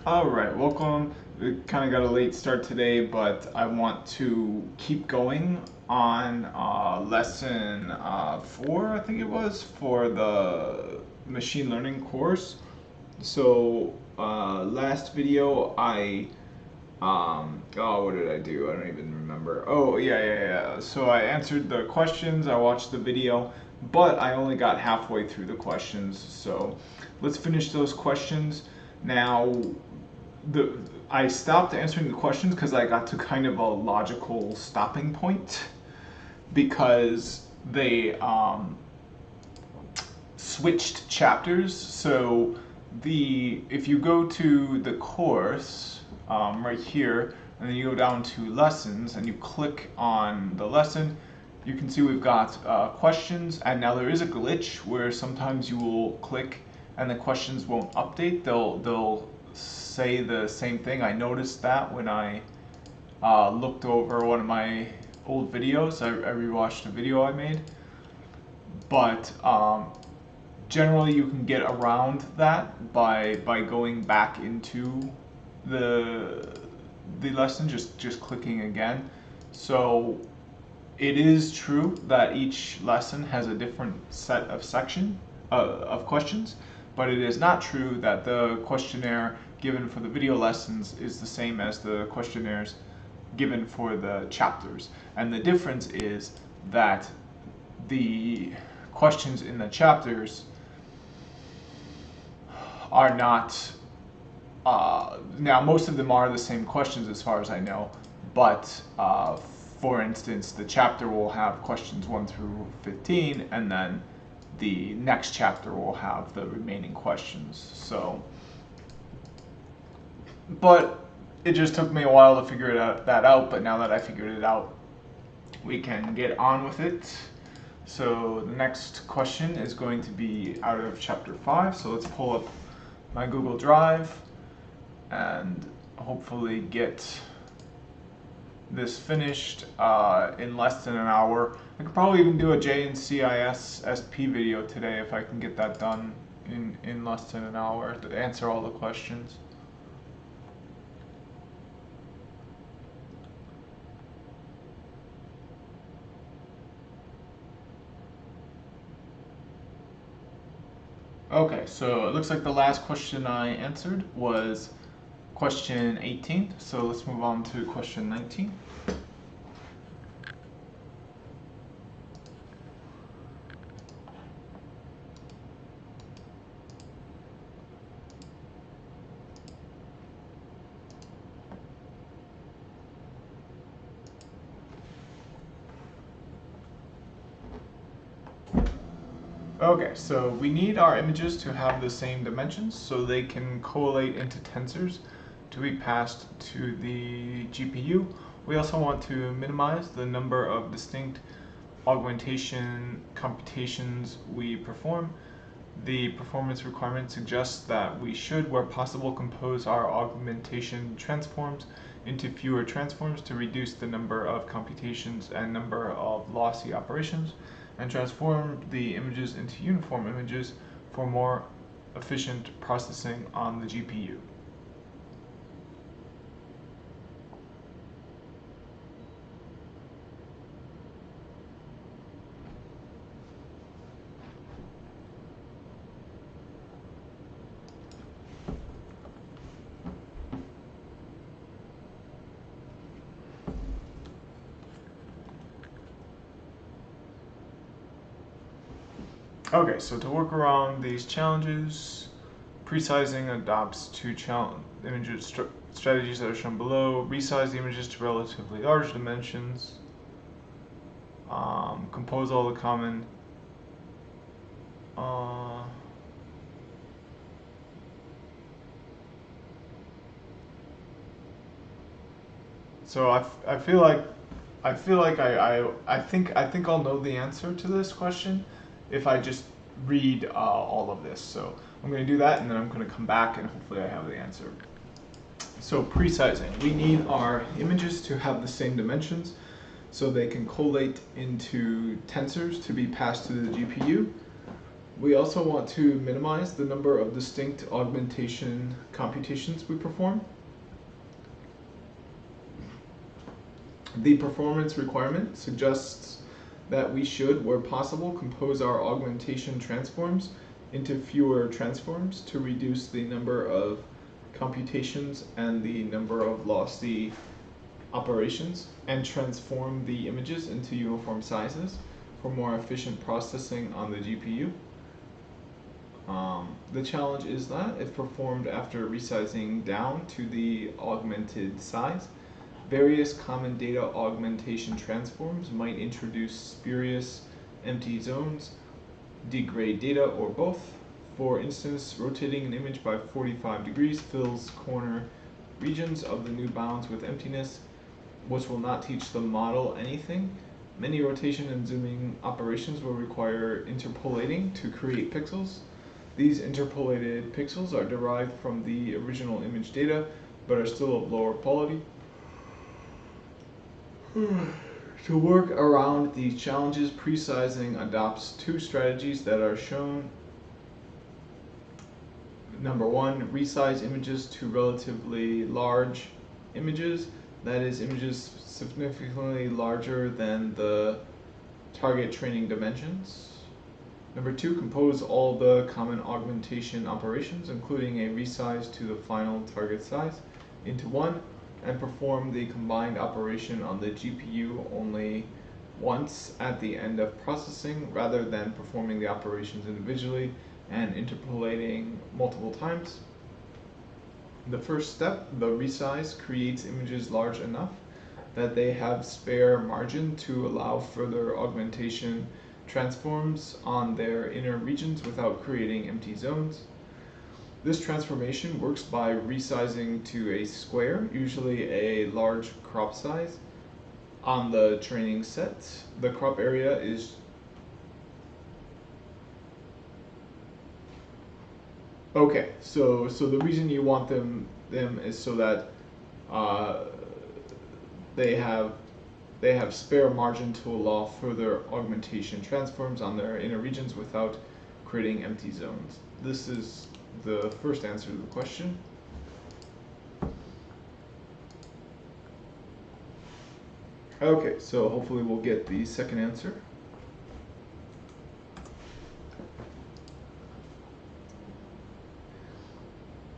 Alright, welcome. We kind of got a late start today, but I want to keep going on lesson 4, I think it was, for the machine learning course. So, last video what did I do? I don't even remember. Oh, yeah. So I answered the questions, I watched the video, but I only got halfway through the questions. So let's finish those questions. Now, I stopped answering the questions because I got to kind of a logical stopping point because they switched chapters. So if you go to the course right here, and then you go down to lessons and you click on the lesson, you can see we've got questions, and now there is a glitch where sometimes you will click and the questions won't update. They'll say the same thing. I noticed that when I looked over one of my old videos. I rewatched a video I made, but generally you can get around that by going back into the lesson, just clicking again. So it is true that each lesson has a different set of of questions, but it is not true that the questionnaire given for the video lessons is the same as the questionnaires given for the chapters. And the difference is that the questions in the chapters are not, now most of them are the same questions as far as I know, but for instance, the chapter will have questions 1 through 15, and then the next chapter will have the remaining questions. So, but it just took me a while to figure that out, but now that I figured it out, we can get on with it. So the next question is going to be out of chapter 5, so let's pull up my Google Drive and hopefully get this finished in less than an hour. I could probably even do a JNCIS SP video today if I can get that done in less than an hour to answer all the questions. Okay, so it looks like the last question I answered was question 18, so let's move on to question 19. Okay, so we need our images to have the same dimensions so they can collate into tensors to be passed to the GPU. We also want to minimize the number of distinct augmentation computations we perform. The performance requirement suggests that we should, where possible, compose our augmentation transforms into fewer transforms to reduce the number of computations and number of lossy operations, and transform the images into uniform images for more efficient processing on the GPU. Okay, so to work around these challenges, presizing adopts two image strategies that are shown below. Resize the images to relatively large dimensions. Compose all the common so I feel like I think I'll know the answer to this question if I just read all of this. So I'm going to do that, and then I'm going to come back and hopefully I have the answer. So presizing, we need our images to have the same dimensions so they can collate into tensors to be passed to the GPU. We also want to minimize the number of distinct augmentation computations we perform. The performance requirement suggests that we should, where possible, compose our augmentation transforms into fewer transforms to reduce the number of computations and the number of lossy operations, and transform the images into uniform sizes for more efficient processing on the GPU. The challenge is that if performed after resizing down to the augmented size, various common data augmentation transforms might introduce spurious empty zones, degrade data, or both. For instance, rotating an image by 45 degrees fills corner regions of the new bounds with emptiness, which will not teach the model anything. Many rotation and zooming operations will require interpolating to create pixels. These interpolated pixels are derived from the original image data, but are still of lower quality. To work around these challenges, presizing adopts two strategies that are shown. Number one, resize images to relatively large images, that is, images significantly larger than the target training dimensions. Number two, compose all the common augmentation operations, including a resize to the final target size, into one, and perform the combined operation on the GPU only once at the end of processing, rather than performing the operations individually and interpolating multiple times. The first step, the resize, creates images large enough that they have spare margin to allow further augmentation transforms on their inner regions without creating empty zones. This transformation works by resizing to a square, usually a large crop size, on the training set. The crop area is okay. So the reason you want them is so that they have spare margin to allow further augmentation transforms on their inner regions without creating empty zones. This is the first answer to the question. Okay, so hopefully we'll get the second answer.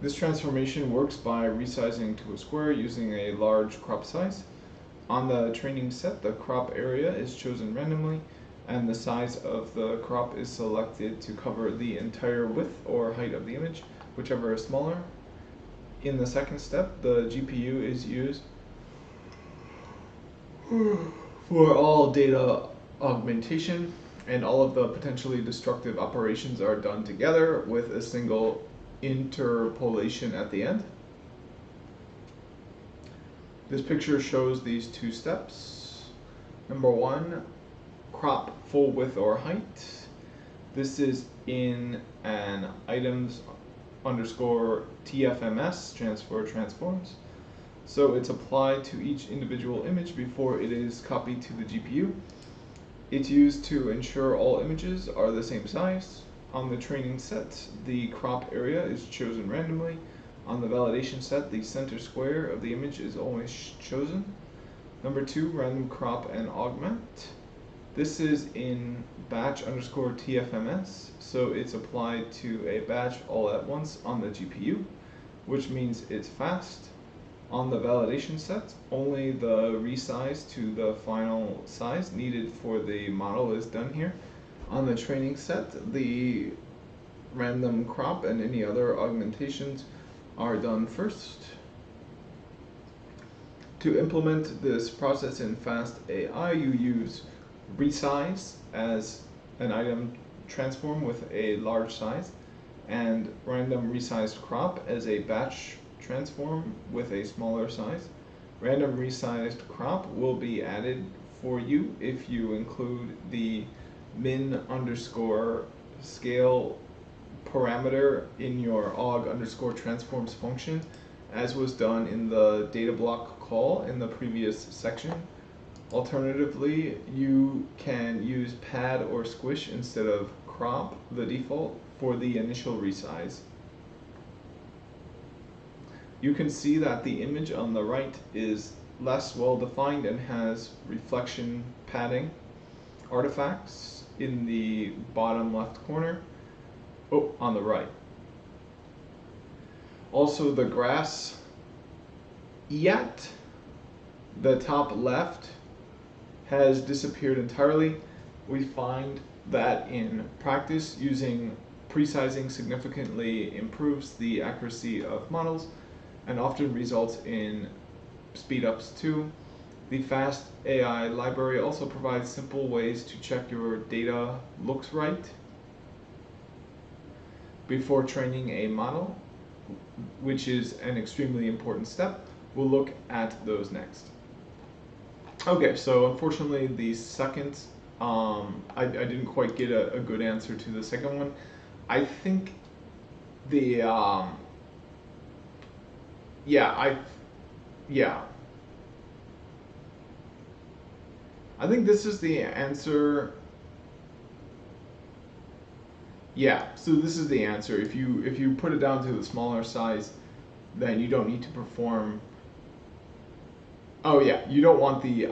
This transformation works by resizing to a square using a large crop size. On the training set, the crop area is chosen randomly, and the size of the crop is selected to cover the entire width or height of the image, whichever is smaller. In the second step, the GPU is used for all data augmentation, and all of the potentially destructive operations are done together with a single interpolation at the end. This picture shows these two steps. Number one, crop full width or height. This is in an items underscore TFMS, stands for transforms. So it's applied to each individual image before it is copied to the GPU. It's used to ensure all images are the same size. On the training set, the crop area is chosen randomly. On the validation set, the center square of the image is always chosen. Number two, random crop and augment. This is in batch underscore TFMS, so it's applied to a batch all at once on the GPU, which means it's fast. On the validation set, only the resize to the final size needed for the model is done here. On the training set, the random crop and any other augmentations are done first. To implement this process in fast AI, you use resize as an item transform with a large size, and random resized crop as a batch transform with a smaller size. Random resized crop will be added for you if you include the min underscore scale parameter in your aug underscore transforms function, as was done in the data block call in the previous section. Alternatively, you can use pad or squish instead of crop, the default, for the initial resize. You can see that the image on the right is less well defined and has reflection padding artifacts in the bottom left corner. Oh, on the right. Also the grass, yet the top left has disappeared entirely. We find that in practice, using pre-sizing significantly improves the accuracy of models and often results in speed-ups too. The Fast AI library also provides simple ways to check your data looks right before training a model, which is an extremely important step. We'll look at those next. Okay, so unfortunately the second, I didn't quite get a good answer to the second one. I think the, I think this is the answer. Yeah, so this is the answer. If you put it down to the smaller size, then you don't need to perform. Oh yeah, you don't want the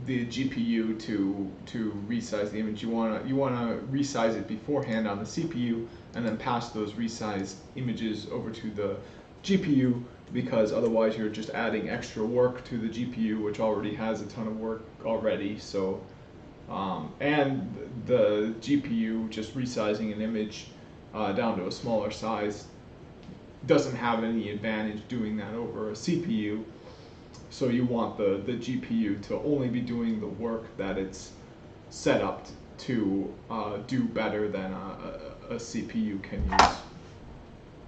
GPU to resize the image. You wanna resize it beforehand on the CPU and then pass those resized images over to the GPU, because otherwise you're just adding extra work to the GPU, which already has a ton of work already. So and the GPU just resizing an image down to a smaller size doesn't have any advantage doing that over a CPU. So you want the GPU to only be doing the work that it's set up to do better than a CPU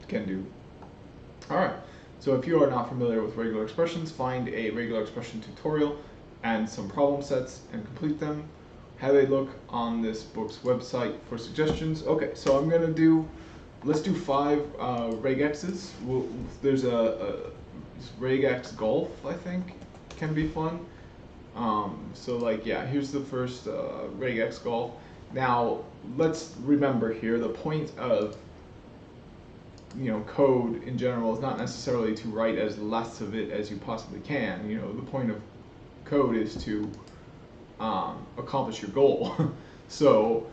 can do. All right. So if you are not familiar with regular expressions, find a regular expression tutorial and some problem sets and complete them. Have a look on this book's website for suggestions. Okay, so I'm gonna let's do 5 regexes. There's a regex golf, I think, can be fun. So like, yeah, here's the first regex golf. Now let's remember here, the point of code in general is not necessarily to write as less of it as you possibly can. The point of code is to accomplish your goal. So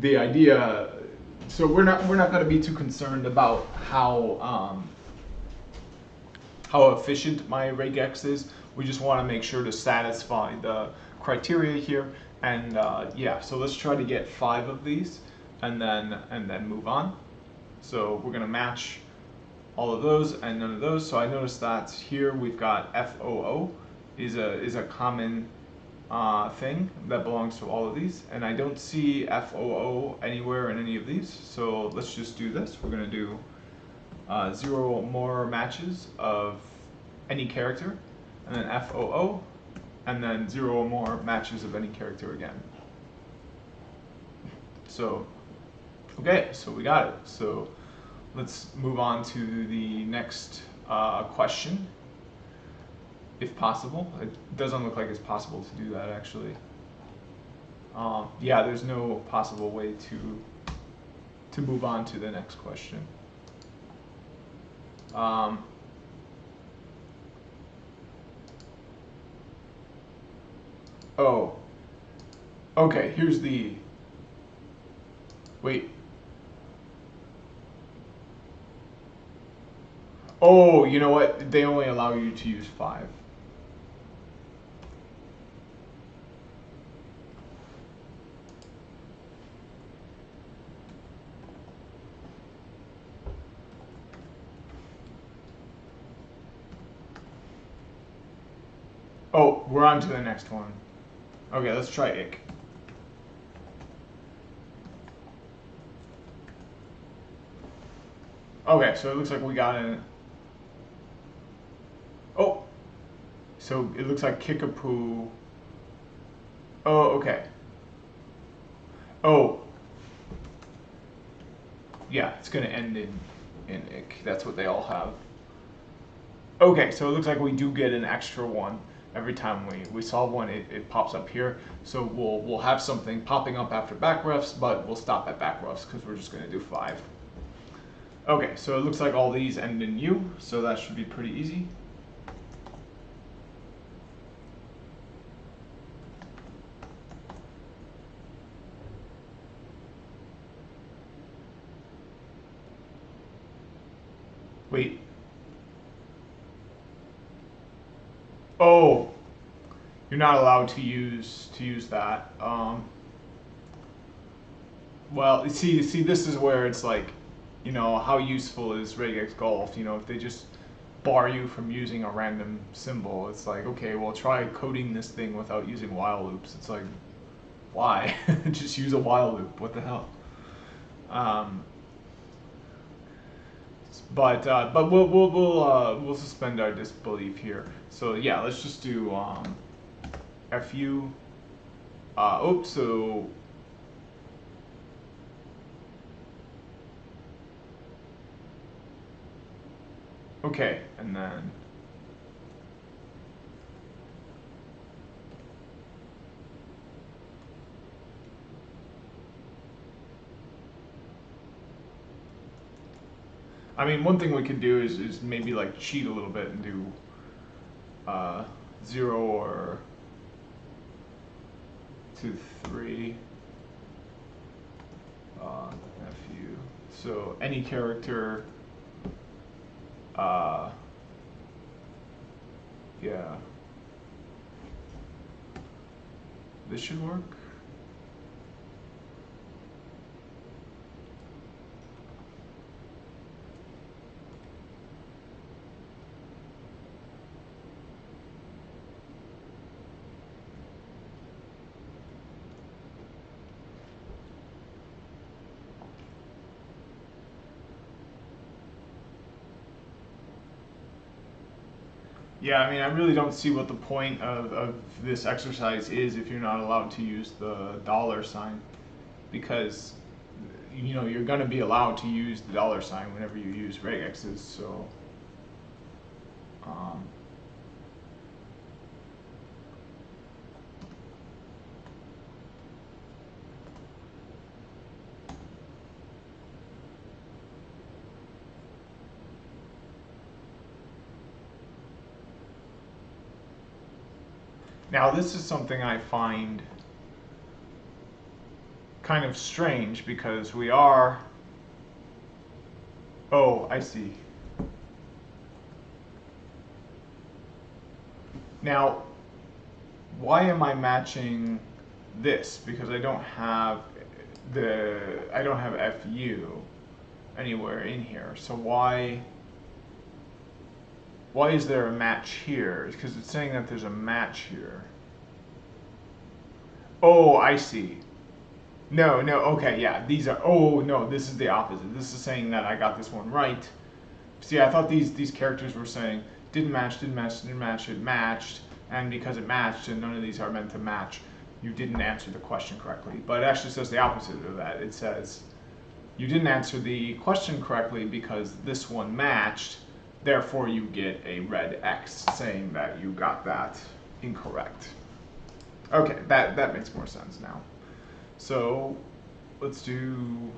the idea, so we're not going to be too concerned about how efficient my regex is. We just want to make sure to satisfy the criteria here. And yeah, so let's try to get 5 of these and then move on. So we're going to match all of those and none of those. So I noticed that here we've got FOO is a common thing that belongs to all of these, and I don't see FOO anywhere in any of these. So let's just do this. We're going to do 0 more matches of any character, and then FOO, and then 0 more matches of any character again. So okay, so we got it. So let's move on to the next question, if possible. It doesn't look like it's possible to do that, actually. Yeah, there's no possible way to move on to the next question. Oh, okay, here's the, wait. Oh, you know what? They only allow you to use 5. Oh, we're on to the next one. Okay, let's try ick. Okay, so it looks like we got it. Oh, so it looks like kickapoo. Oh, okay. Oh, yeah, it's gonna end in ick. That's what they all have. Okay, so it looks like we do get an extra one. every time we solve one, it pops up here. So we'll have something popping up after backrefs, but we'll stop at backrefs because we're just going to do 5. Okay, so it looks like all these end in U, so that should be pretty easy. Wait. Oh, you're not allowed to use that. Well, see, this is where it's like, you know, how useful is regex golf? You know, if they just bar you from using a random symbol, it's like, okay, well, try coding this thing without using while loops. It's like, why? Just use a while loop. What the hell? But we'll suspend our disbelief here. So yeah, let's just do fu. Oops. So okay, and then I mean, one thing we could do is maybe like cheat a little bit and do 0 or 2, 3 fu. So any character, yeah, this should work. Yeah, I mean, I really don't see what the point of this exercise is if you're not allowed to use the $sign, because, you know, you're going to be allowed to use the $sign whenever you use regexes, so now this is something I find kind of strange because we are, oh, I see. Now, why am I matching this? Because I don't have FU anywhere in here. So why is there a match here? Because it's saying that there's a match here. Oh, I see. No, okay, yeah, these are, oh, no, this is the opposite. This is saying that I got this one right. See, I thought these characters were saying, didn't match, it matched, and because it matched, and none of these are meant to match, you didn't answer the question correctly. But it actually says the opposite of that. It says, you didn't answer the question correctly because this one matched, therefore you get a red X saying that you got that incorrect. Okay, that makes more sense now. So let's do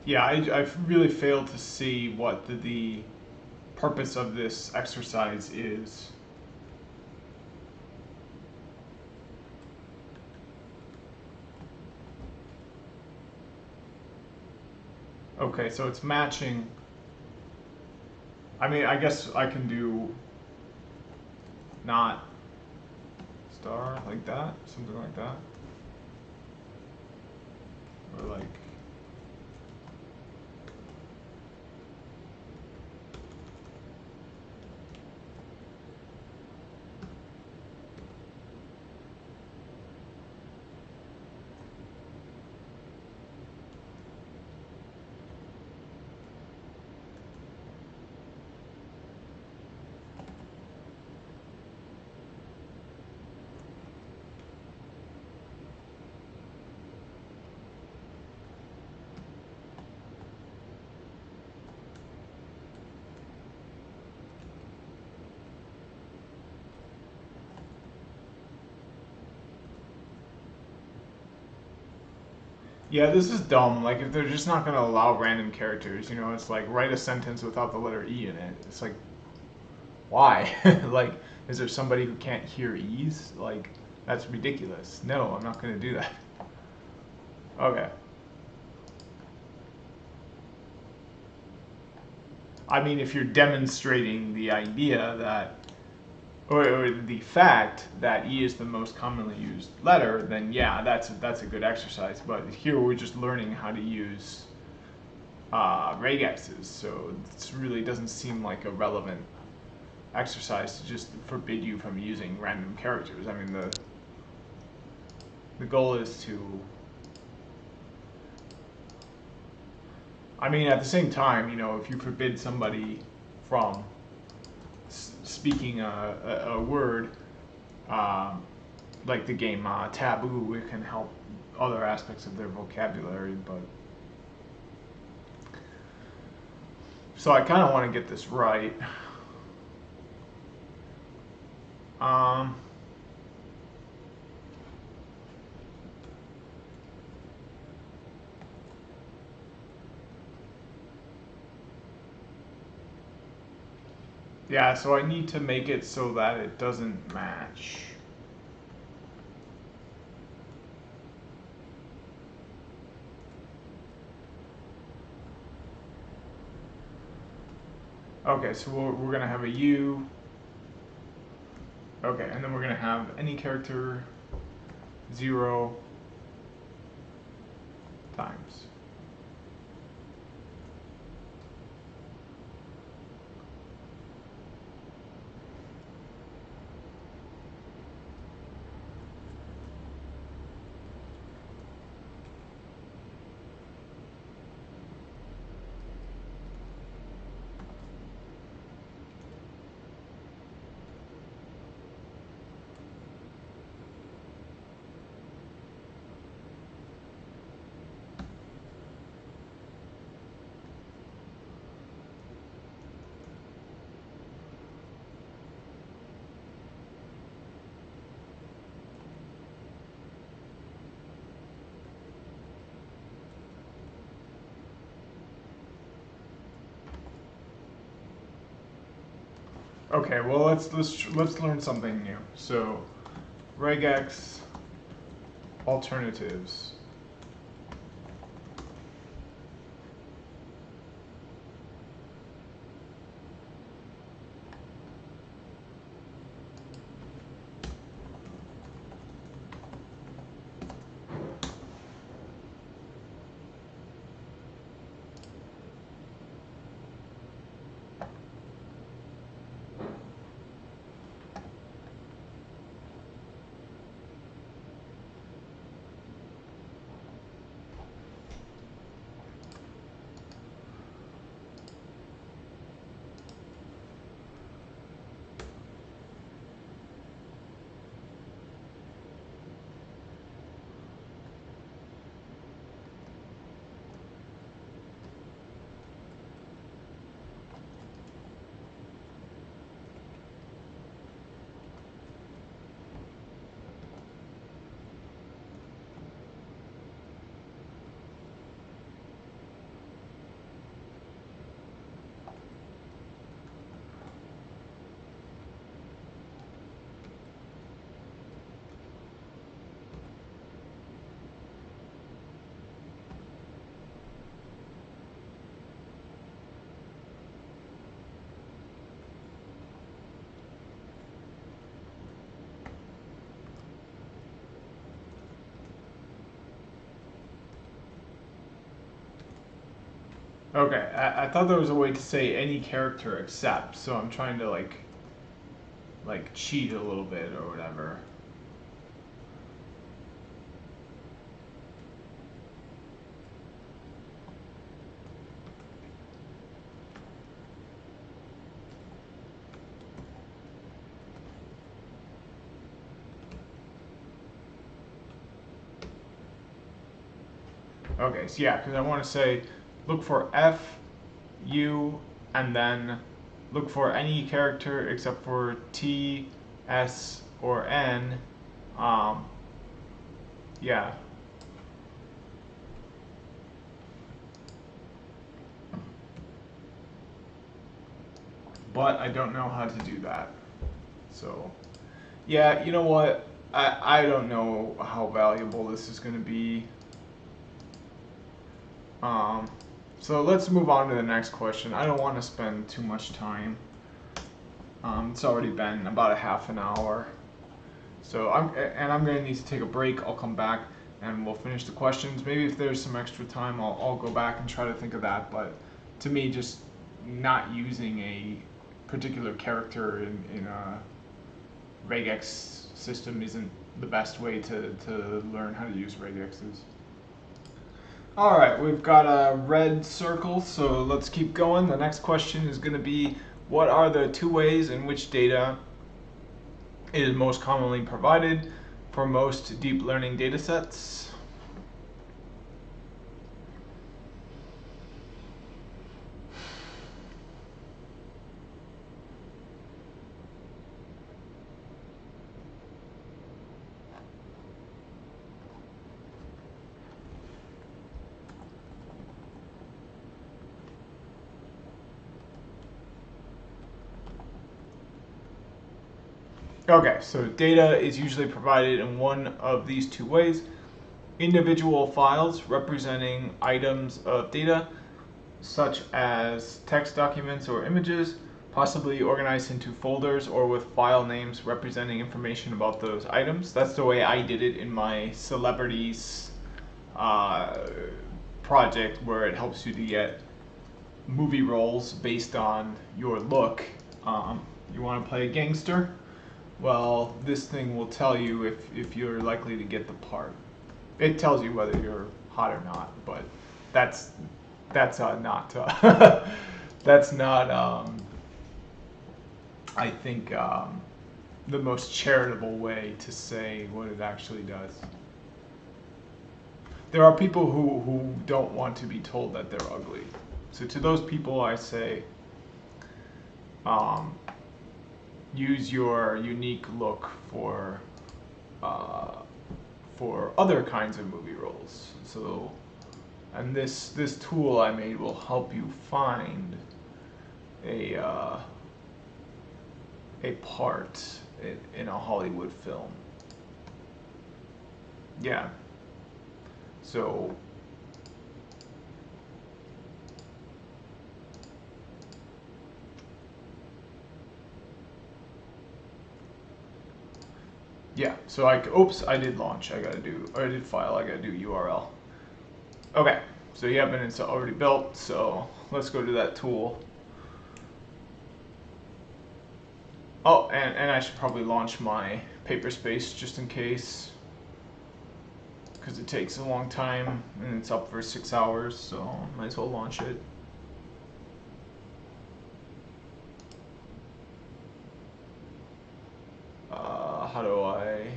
yeah, I really failed to see what the purpose of this exercise is. Okay, so it's matching. I mean, I guess I can do not star like that, something like that. Or like, yeah, this is dumb. Like, if they're just not going to allow random characters, you know, it's like write a sentence without the letter E in it. It's like, why? Like, is there somebody who can't hear E's? Like, that's ridiculous. No, I'm not going to do that. Okay. I mean, if you're demonstrating the idea that, or the fact that E is the most commonly used letter, then yeah, that's a good exercise. But here we're just learning how to use regexes, so it really doesn't seem like a relevant exercise to just forbid you from using random characters. I mean, the goal is to. I mean, at the same time, you know, if you forbid somebody from speaking a word, like the game Taboo, it can help other aspects of their vocabulary, but. So I kind of want to get this right. Um, yeah, so I need to make it so that it doesn't match. Okay, so we're going to have a U. Okay, and then we're going to have any character 0 times. Okay, well let's learn something new. So, regex alternatives. Okay, I thought there was a way to say any character except, so I'm trying to like cheat a little bit or whatever. Okay, so yeah, because I want to say look for F, U, and then look for any character except for T, S, or N. Um, yeah. But I don't know how to do that. So, yeah, you know what? I don't know how valuable this is going to be. Um, so let's move on to the next question. I don't want to spend too much time. It's already been about a half an hour. So I'm going to need to take a break. I'll come back and we'll finish the questions. Maybe if there's some extra time, I'll go back and try to think of that. But to me, just not using a particular character in a regex system isn't the best way to learn how to use regexes. All right, we've got a red circle, so let's keep going. The next question is going to be, what are the two ways in which data is most commonly provided for most deep learning data sets? Okay, so data is usually provided in one of these two ways. Individual files representing items of data, such as text documents or images, possibly organized into folders or with file names representing information about those items. That's the way I did it in my celebrities uh, project, where it helps you to get movie roles based on your look. You want to play a gangster? Well, this thing will tell you if you're likely to get the part. It tells you whether you're hot or not, but that's not that's not I think the most charitable way to say what it actually does. There are people who don't want to be told that they're ugly. So to those people, I say, um, use your unique look uh, for other kinds of movie roles. So, and this tool I made will help you find a a part in a Hollywood film. Yeah. So yeah. So oops, I did launch. I did file. I gotta do URL. Okay. So you have it's already built. So let's go to that tool. Oh, and I should probably launch my Paperspace just in case, because it takes a long time and it's up for 6 hours, so might as well launch it. How do I?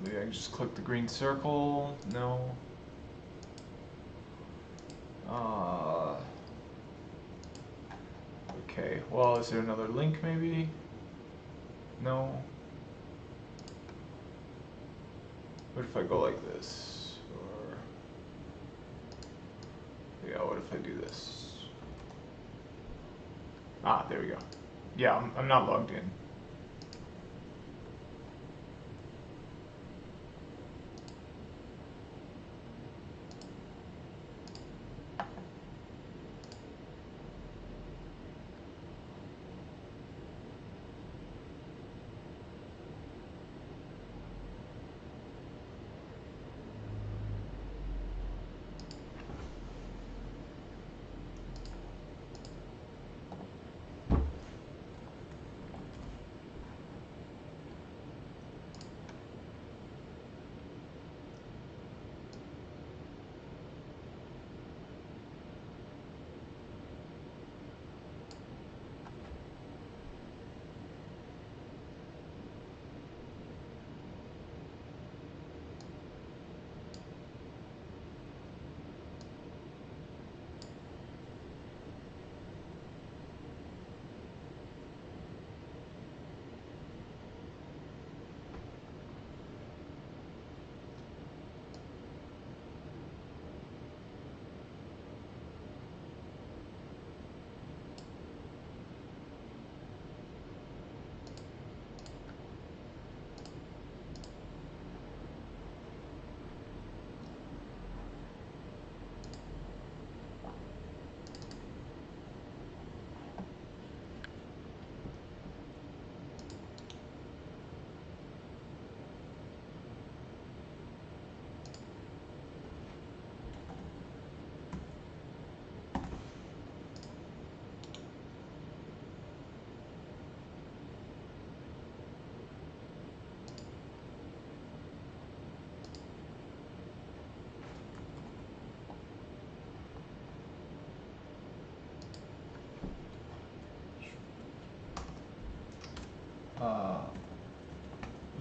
Maybe I can just click the green circle. No. Okay. Well, is there another link maybe? No. What if I go like this? Or yeah, what if I do this? Ah, there we go. Yeah, I'm not logged in.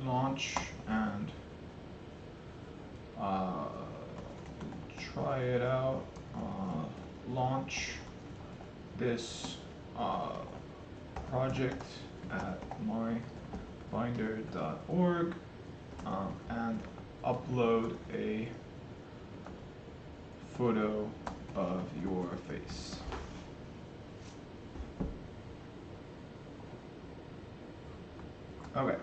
launch and try it out. Launch this project at mybinder.org and upload a photo of your face. Okay.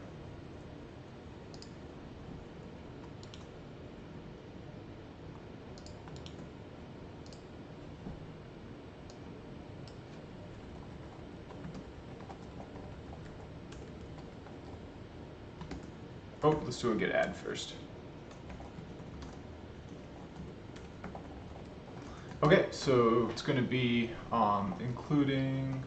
Oh, let's do a get ad first. Okay, so it's going to be including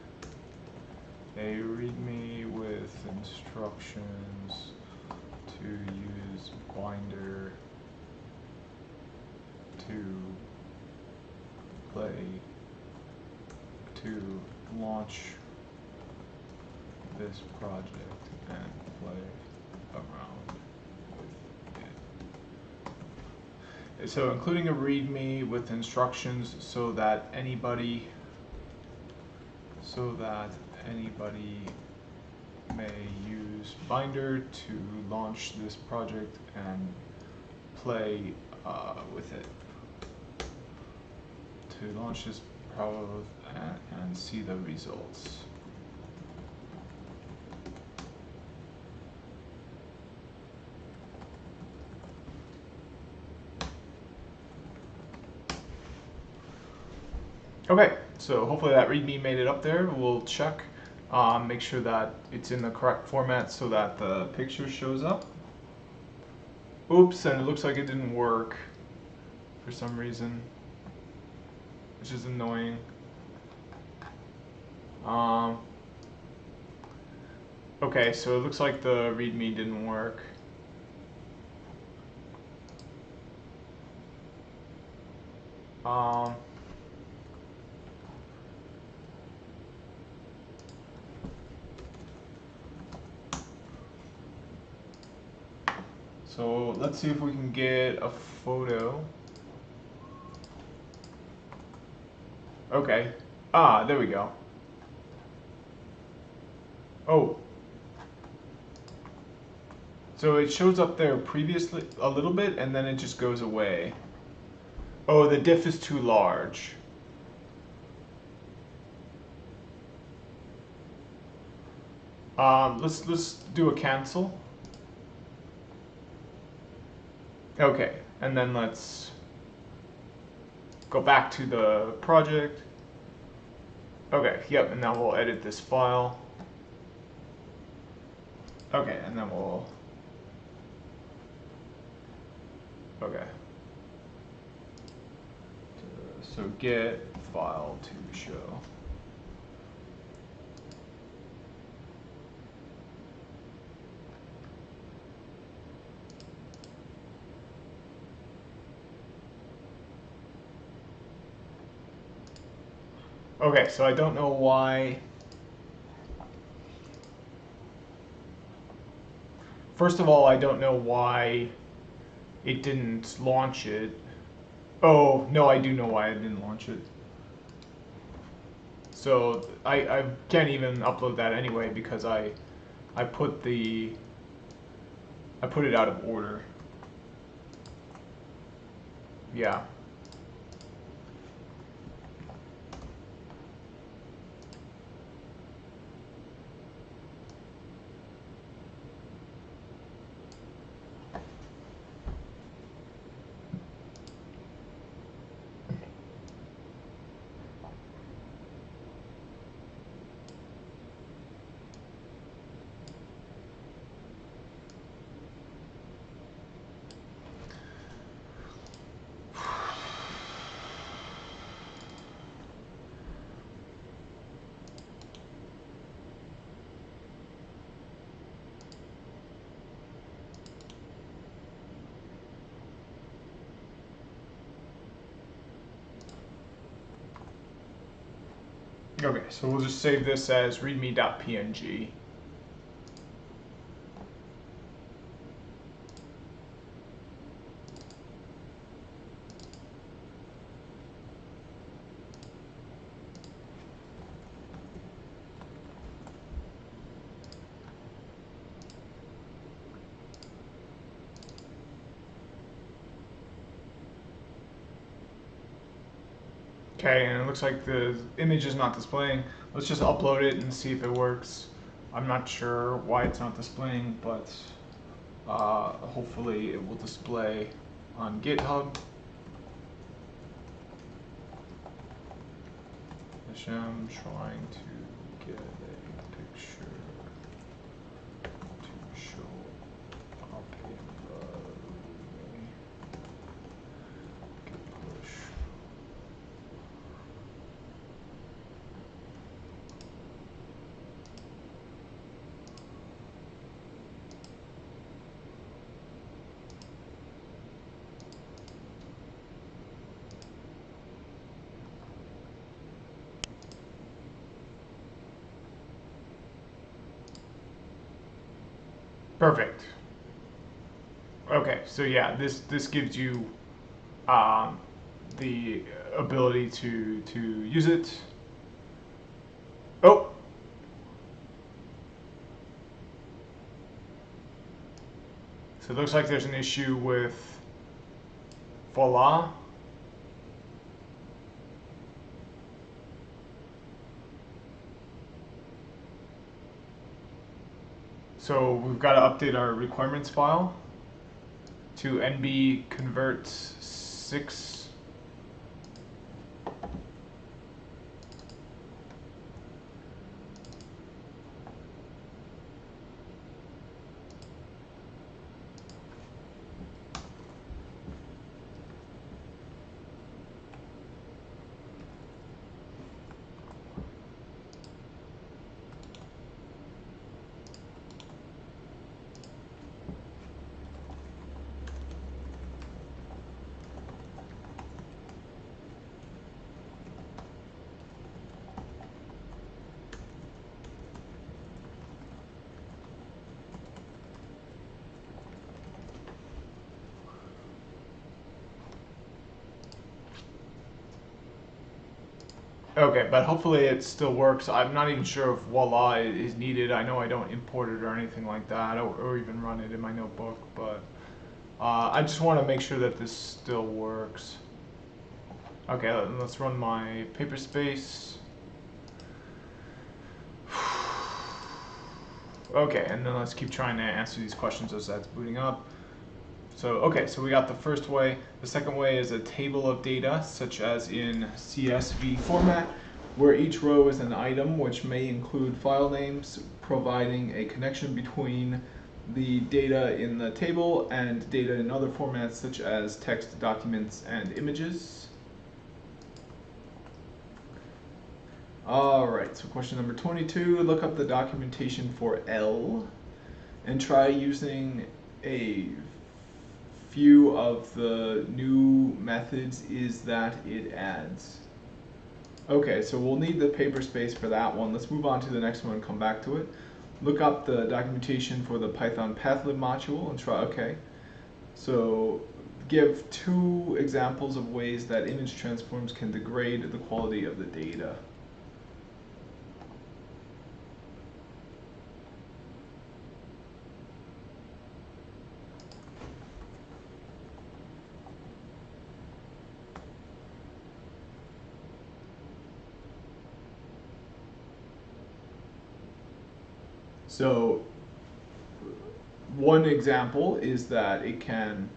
a README with instructions to use Binder to launch this project and play around with it. So including a README with instructions so that anybody may use Binder to launch this project and play with it. To launch this project and see the results. Okay, so hopefully that README made it up there. We'll check, make sure that it's in the correct format so that the picture shows up. Oops, and it looks like it didn't work for some reason, which is annoying. Okay, so it looks like the README didn't work. So let's see if we can get a photo. Okay. Ah, there we go. Oh. So it shows up there previously a little bit and then it just goes away. Oh, the diff is too large. Let's do a cancel. Okay, and then let's go back to the project. Okay, yep, and now we'll edit this file. Okay, and then we'll... Okay. So get file to show. Okay, so I don't know why. First of all, I don't know why it didn't launch it. Oh, no, I do know why I didn't launch it. So I can't even upload that anyway because I put it out of order. Yeah. Okay, so we'll just save this as readme.png. Okay, and it looks like the image is not displaying. Let's just upload it and see if it works. I'm not sure why it's not displaying, but hopefully it will display on GitHub. I'm trying to get a picture to show up in the git push. Perfect. Okay, so yeah, this gives you um, the ability to use it. Oh, so it looks like there's an issue with voila. So we've got to update our requirements file to nb convert 6. Okay, but hopefully it still works. I'm not even sure if voila is needed. I know I don't import it or anything like that, or even run it in my notebook, but I just want to make sure that this still works. Okay, let's run my paper space. Okay, and then let's keep trying to answer these questions as that's booting up. So, okay, so we got the first way. The second way is a table of data, such as in CSV format, where each row is an item which may include file names, providing a connection between the data in the table and data in other formats, such as text, documents, and images. All right, so question number 22, look up the documentation for L and try using a few of the new methods is that it adds. Okay, so we'll need the paper space for that one. Let's move on to the next one and come back to it. Look up the documentation for the Python pathlib module and try, okay. So give 2 examples of ways that image transforms can degrade the quality of the data. So one example is that it can,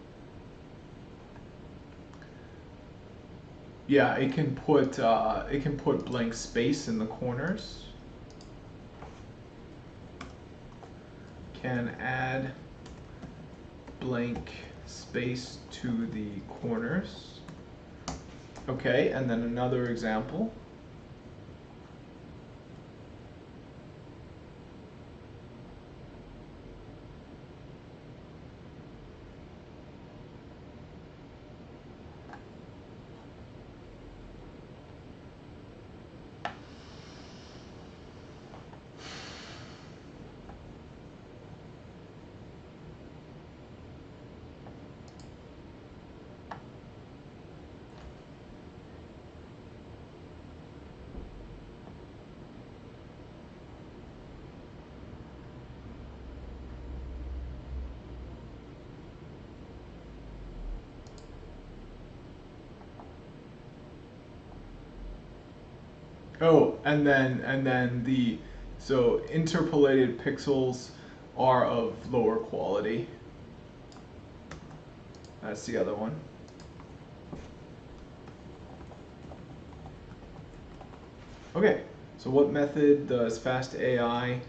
yeah, it can put blank space in the corners. Can add blank space to the corners. Okay, and then another example. Oh, and then the so interpolated pixels are of lower quality. That's the other one. Okay, so what method does Fast AI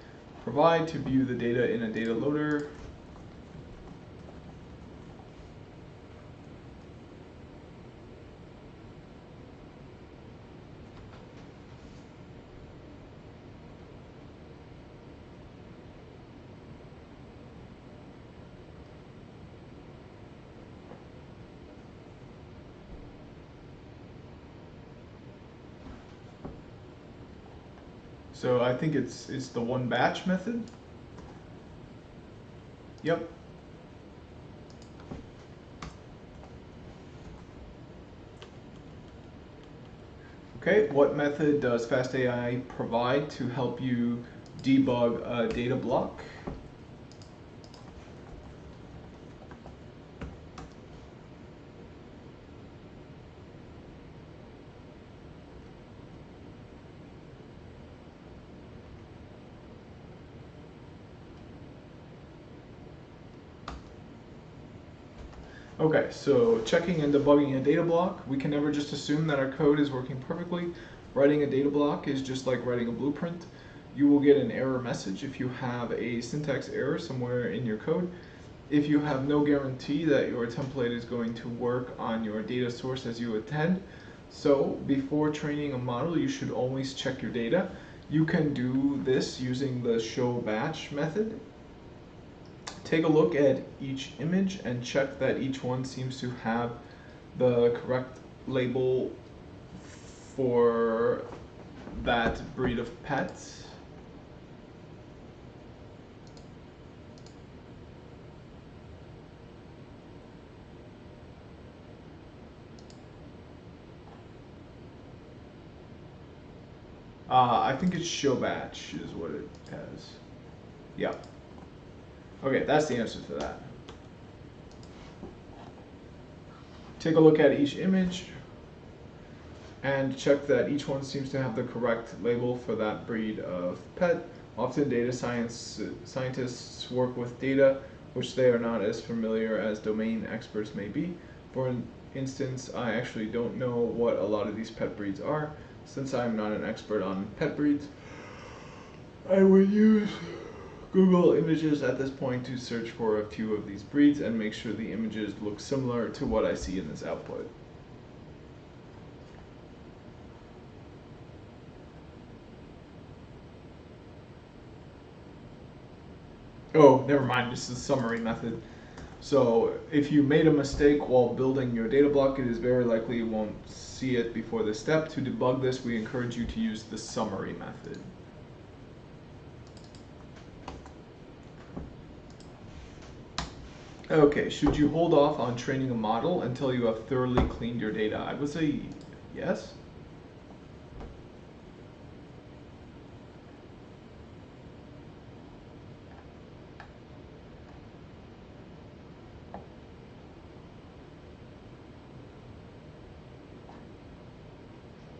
provide to view the data in a data loader? So I think it's the one batch method. Yep. Okay, what method does FastAI provide to help you debug a data block? Okay, so checking and debugging a data block, we can never just assume that our code is working perfectly. Writing a data block is just like writing a blueprint. You will get an error message if you have a syntax error somewhere in your code. If you have no guarantee that your template is going to work on your data source as you intend. So before training a model, you should always check your data. You can do this using the show batch method. Take a look at each image and check that each one seems to have the correct label for that breed of pets. I think it's show batch is what it has. Yeah. Okay, that's the answer to that. Take a look at each image and check that each one seems to have the correct label for that breed of pet. Often data scientists work with data which they are not as familiar as domain experts may be. For instance, I actually don't know what a lot of these pet breeds are. Since I'm not an expert on pet breeds, I would use Google Images at this point to search for a few of these breeds and make sure the images look similar to what I see in this output. Oh, never mind, this is the summary method. So if you made a mistake while building your data block, it is very likely you won't see it before this step. To debug this, we encourage you to use the summary method. Okay, should you hold off on training a model until you have thoroughly cleaned your data? I would say yes.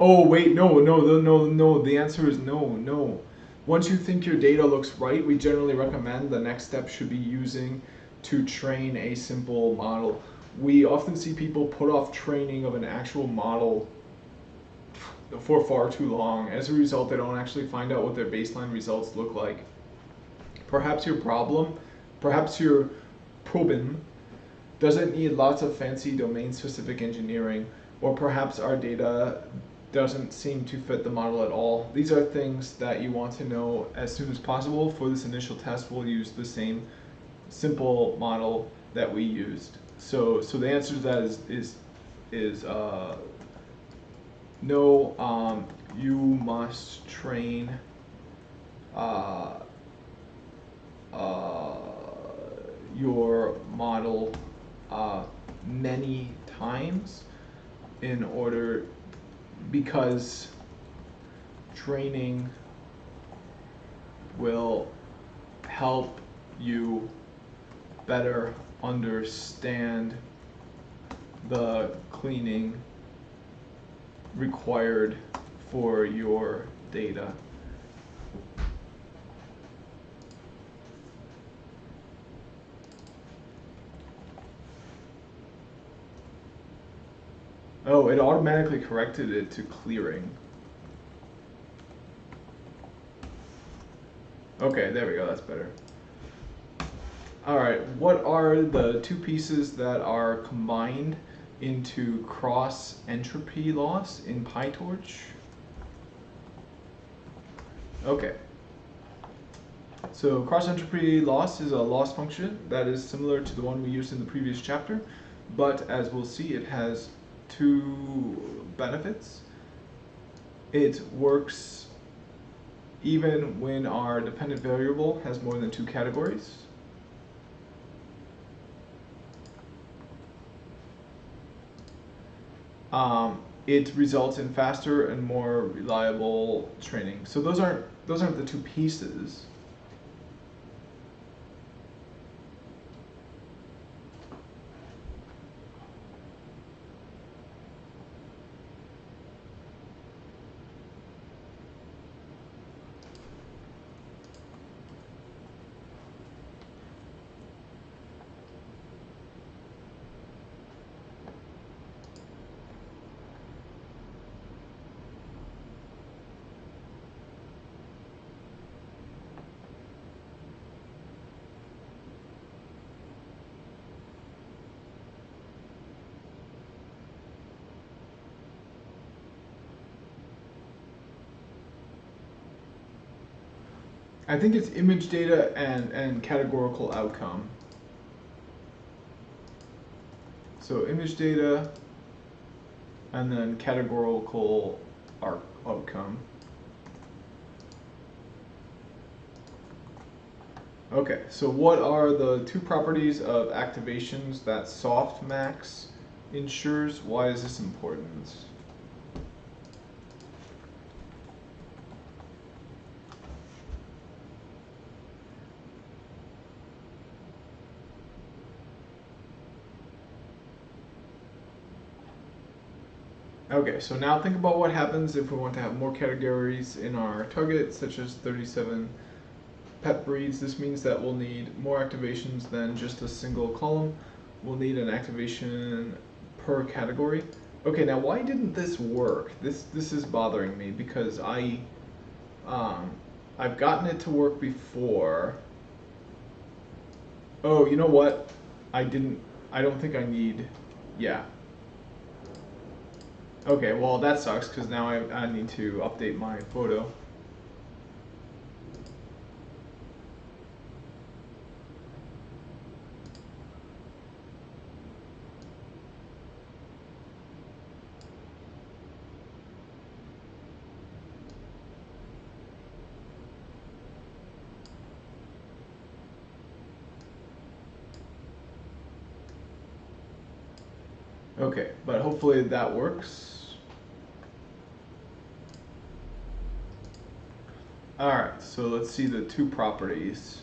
Oh, wait, no. The answer is no. Once you think your data looks right, we generally recommend the next step should be using to train a simple model. We often see people put off training of an actual model for far too long. As a result, they don't actually find out what their baseline results look like. Perhaps your problem doesn't need lots of fancy domain-specific engineering, or perhaps our data doesn't seem to fit the model at all. These are things that you want to know as soon as possible. For this initial test, we'll use the same simple model that we used. So the answer to that is no. You must train uh, uh, your model many times in order, because training will help you better understand the cleaning required for your data. Oh, it automatically corrected it to clearing. Okay, there we go, that's better. Alright, what are the two pieces that are combined into cross entropy loss in PyTorch? Okay. So cross entropy loss is a loss function that is similar to the one we used in the previous chapter, but as we'll see, it has two benefits. It works even when our dependent variable has more than two categories. It results in faster and more reliable training. So those aren't the two pieces. I think it's image data and categorical outcome. So image data and then categorical outcome. Okay, so what are the two properties of activations that softmax ensures? Why is this important? Okay, so now think about what happens if we want to have more categories in our target, such as 37 pet breeds. This means that we'll need more activations than just a single column. We'll need an activation per category. Okay, now why didn't this work? This is bothering me because I've gotten it to work before. Oh, you know what? I don't think I need, yeah. Okay, well that sucks because now I need to update my photo. Okay, but hopefully that works. Alright, so let's see the two properties.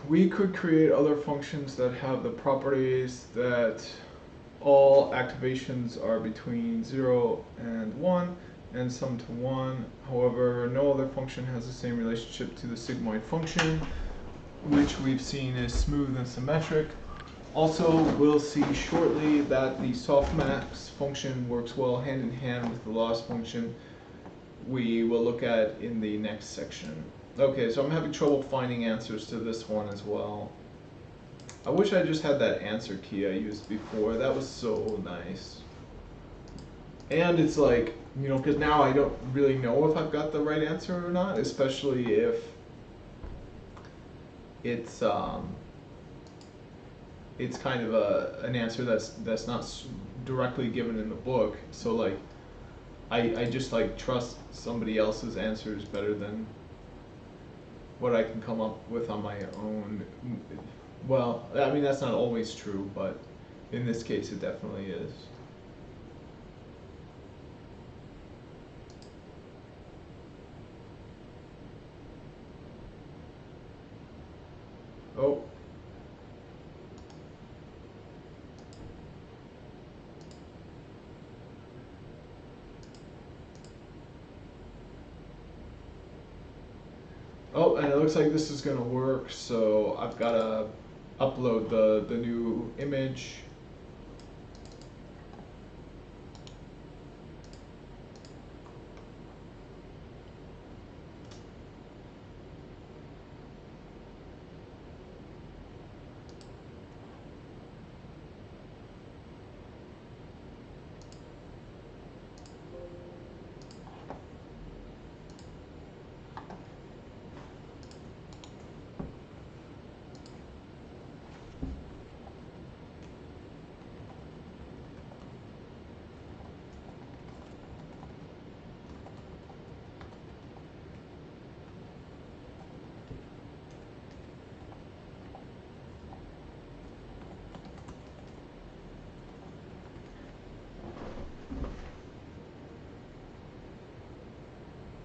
we could create other functions that have the properties that all activations are between 0 and 1 and sum to 1. However, no other function has the same relationship to the sigmoid function, which we've seen is smooth and symmetric. Also, we'll see shortly that the softmax function works well hand in hand with the loss function we will look at in the next section. Okay, so I'm having trouble finding answers to this one as well. I wish I just had that answer key I used before. That was so nice. And it's like, you know, because now I don't really know if I've got the right answer or not, especially if it's kind of an answer that's not directly given in the book. So like, I just like trust somebody else's answers better than what I can come up with on my own. Well, I mean, that's not always true, but in this case it definitely is. Oh. Oh, and it looks like this is gonna work, so I've gotta upload the new image.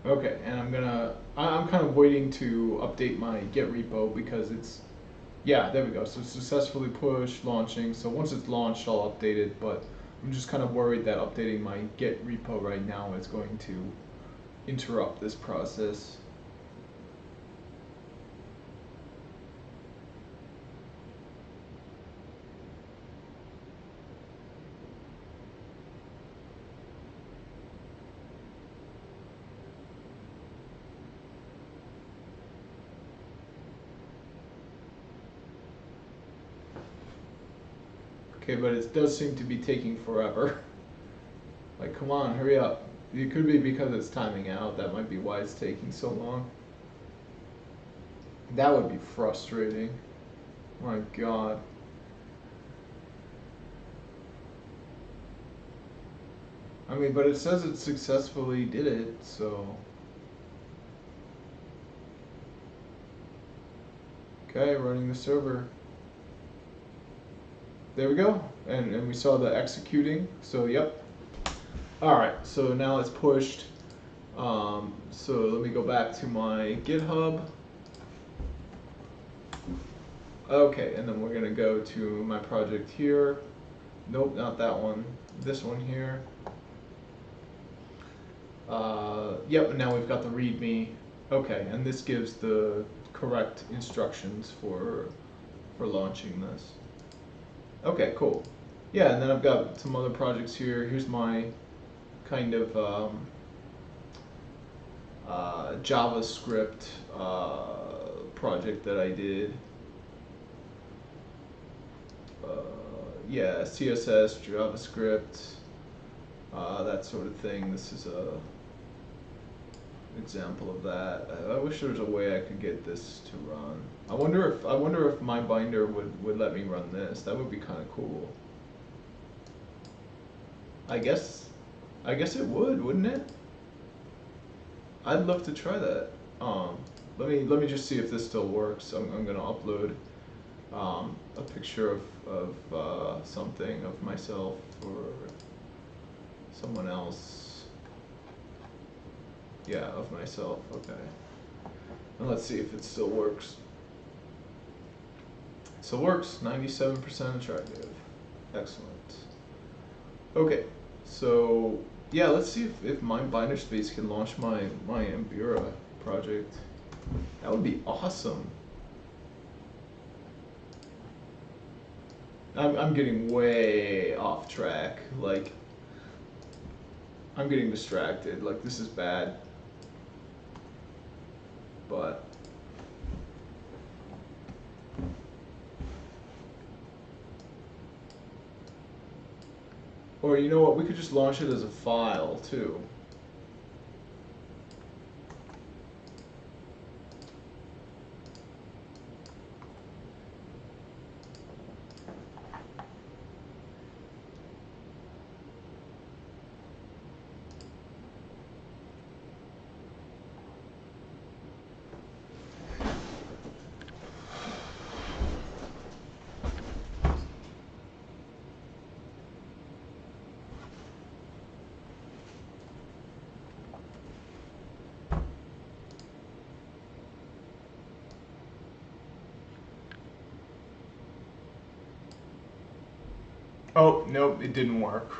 Okay, and I'm kind of waiting to update my Git repo because yeah, there we go. So successfully pushed, launching. So once it's launched, I'll update it, but I'm just kind of worried that updating my Git repo right now is going to interrupt this process. Okay, but it does seem to be taking forever. Like, come on, hurry up. It could be because it's timing out. That might be why it's taking so long. That would be frustrating. My God. I mean, but it says it successfully did it, so. Okay, running the server. There we go, and we saw the executing, so yep. Alright, so now it's pushed. So let me go back to my GitHub. Okay, and then we're going to go to my project here. Nope, not that one. This one here. Yep, and now we've got the README. Okay, and this gives the correct instructions for launching this. Okay, cool. Yeah, and then I've got some other projects here. Here's my kind of JavaScript project that I did. Yeah, CSS, JavaScript, that sort of thing. This is a example of that. I wish there was a way I could get this to run. I wonder if my binder would let me run this. That would be kind of cool. I guess it would, wouldn't it? I'd love to try that. Let me just see if this still works. I'm gonna upload a picture of something of myself or someone else. Yeah, of myself. Okay. And let's see if it still works. So it works, 97% attractive. Excellent. Okay, so yeah, let's see if my binder space can launch my Ambura project. That would be awesome. I'm getting way off track. Like, I'm getting distracted. Like, this is bad. But or you know what? We could just launch it as a file too. Oh, nope, it didn't work.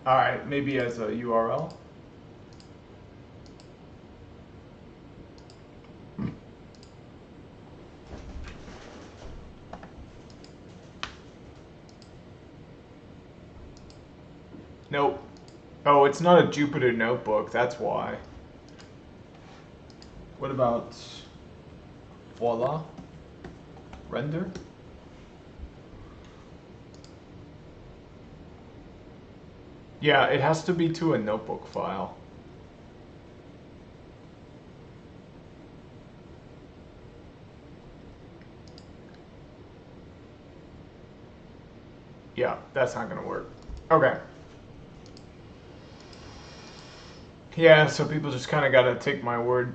Alright, maybe as a URL. Nope. Oh, it's not a Jupyter notebook, that's why. What about voila? Render? Yeah, it has to be to a notebook file. Yeah, that's not gonna work. Okay. Yeah, so people just kind of gotta take my word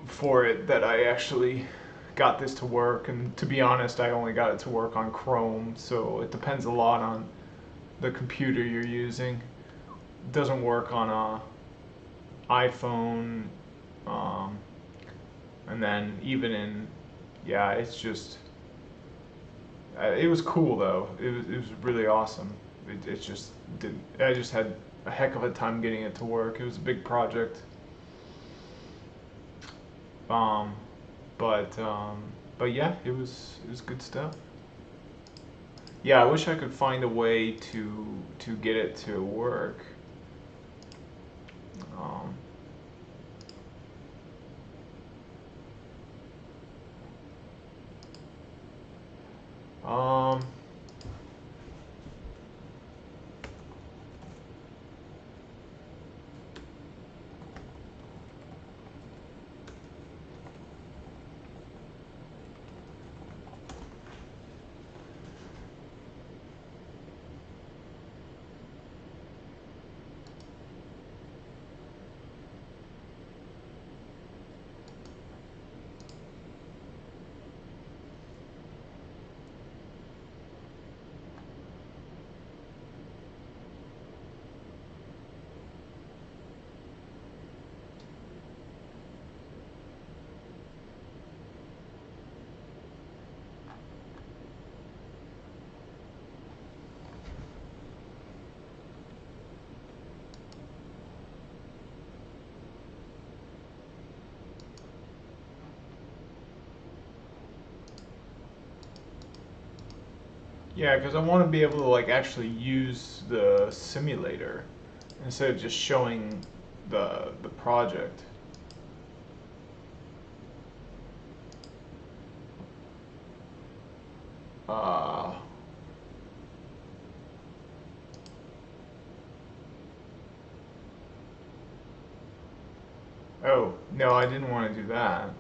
for it that I actually got this to work. And to be honest, I only got it to work on Chrome, so it depends a lot on the computer you're using. It doesn't work on a iPhone, and then even in, yeah, it's just, it was cool though. It was really awesome. It just didn't. I just had a heck of a time getting it to work. It was a big project. Um, but yeah, it was good stuff. Yeah, I wish I could find a way to get it to work. Um, um, yeah, because I want to be able to like actually use the simulator instead of just showing the project. Uh, oh, no, I didn't want to do that.